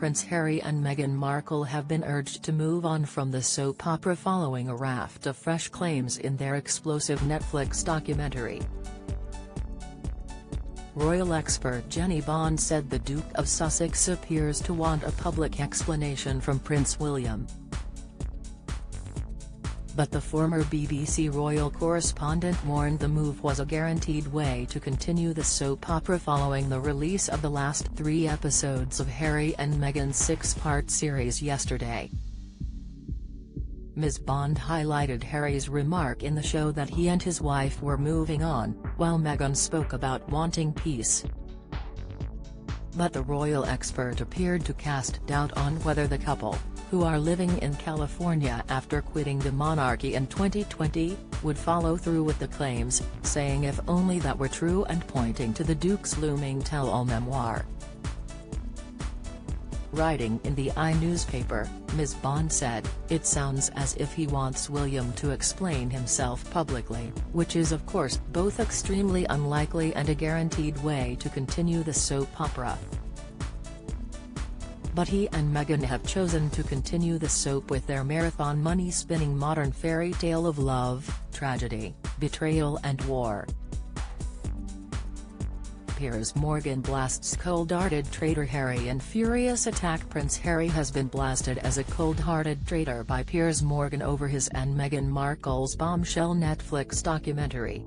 Prince Harry and Meghan Markle have been urged to move on from the soap opera following a raft of fresh claims in their explosive Netflix documentary. Royal expert Jenny Bond said the Duke of Sussex appears to want a public explanation from Prince William. But the former BBC royal correspondent warned the move was a guaranteed way to continue the soap opera following the release of the last 3 episodes of Harry and Meghan's 6-part series yesterday. Ms. Bond highlighted Harry's remark in the show that he and his wife were moving on, while Meghan spoke about wanting peace. But the royal expert appeared to cast doubt on whether the couple, who are living in California after quitting the monarchy in 2020, would follow through with the claims, saying if only that were true and pointing to the Duke's looming tell-all memoir. Writing in the newspaper, Ms. Bond said, "It sounds as if he wants William to explain himself publicly, which is of course both extremely unlikely and a guaranteed way to continue the soap opera." But he and Meghan have chosen to continue the soap with their marathon money-spinning modern fairy tale of love, tragedy, betrayal and war. Piers Morgan blasts cold-hearted traitor Harry and furious attack Prince Harry has been blasted as a cold-hearted traitor by Piers Morgan over his and Meghan Markle's bombshell Netflix documentary.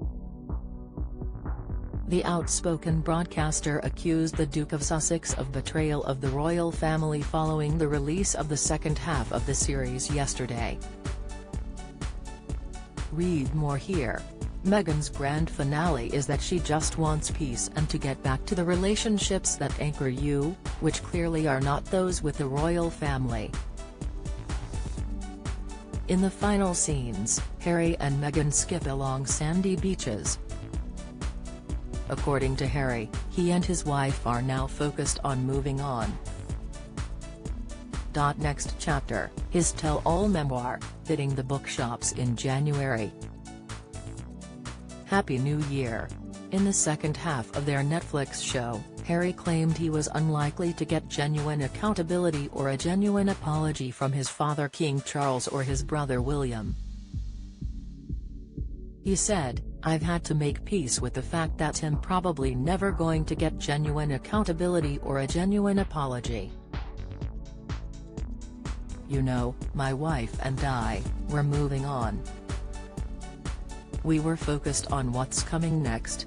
The outspoken broadcaster accused the Duke of Sussex of betrayal of the royal family following the release of the second half of the series yesterday. Read more here. Meghan's grand finale is that she just wants peace and to get back to the relationships that anchor you, which clearly are not those with the royal family. In the final scenes, Harry and Meghan skip along sandy beaches. According to Harry, he and his wife are now focused on moving on. Next chapter, his tell-all memoir, hitting the bookshops in January. Happy New Year. In the second half of their Netflix show, Harry claimed he was unlikely to get genuine accountability or a genuine apology from his father King Charles or his brother William. He said, "I've had to make peace with the fact that I'm probably never going to get genuine accountability or a genuine apology. You know, my wife and I, we're moving on. We were focused on what's coming next."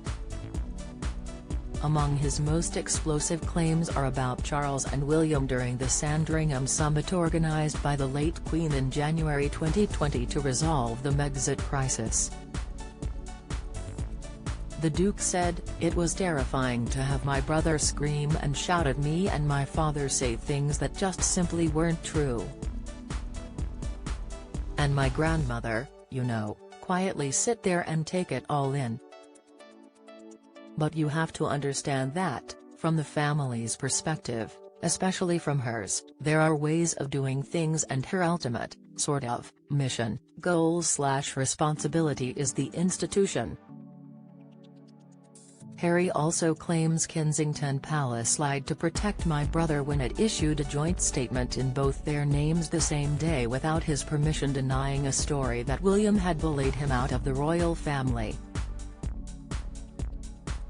Among his most explosive claims are about Charles and William during the Sandringham summit organized by the late Queen in January 2020 to resolve the Megxit crisis. The Duke said, "It was terrifying to have my brother scream and shout at me and my father say things that just simply weren't true. And my grandmother, you know, quietly sit there and take it all in. But you have to understand that, from the family's perspective, especially from hers, there are ways of doing things and her ultimate, sort of, mission, goal/responsibility is the institution." Harry also claims Kensington Palace lied to protect my brother when it issued a joint statement in both their names the same day without his permission, denying a story that William had bullied him out of the royal family.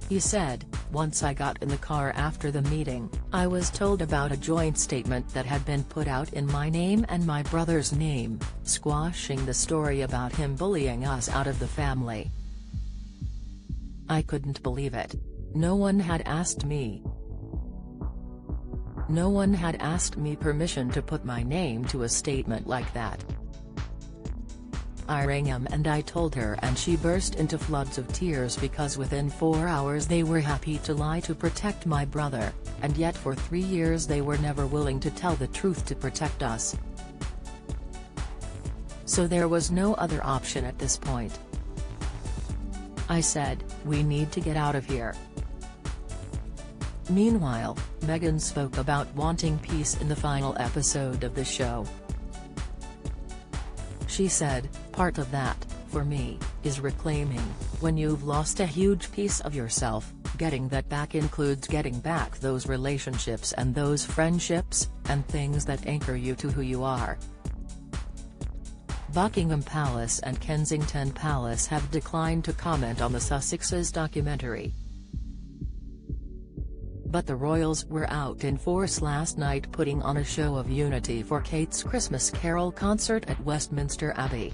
He said, "Once I got in the car after the meeting, I was told about a joint statement that had been put out in my name and my brother's name, squashing the story about him bullying us out of the family. I couldn't believe it. No one had asked me. No one had asked me permission to put my name to a statement like that. I rang him and I told her and she burst into floods of tears because within 4 hours they were happy to lie to protect my brother, and yet for 3 years they were never willing to tell the truth to protect us. So there was no other option at this point. I said, we need to get out of here." Meanwhile, Meghan spoke about wanting peace in the final episode of the show. She said, "Part of that, for me, is reclaiming, when you've lost a huge piece of yourself, getting that back includes getting back those relationships and those friendships, and things that anchor you to who you are. Buckingham Palace and Kensington Palace have declined to comment on the Sussexes' documentary. But the royals were out in force last night putting on a show of unity for Kate's Christmas Carol concert at Westminster Abbey.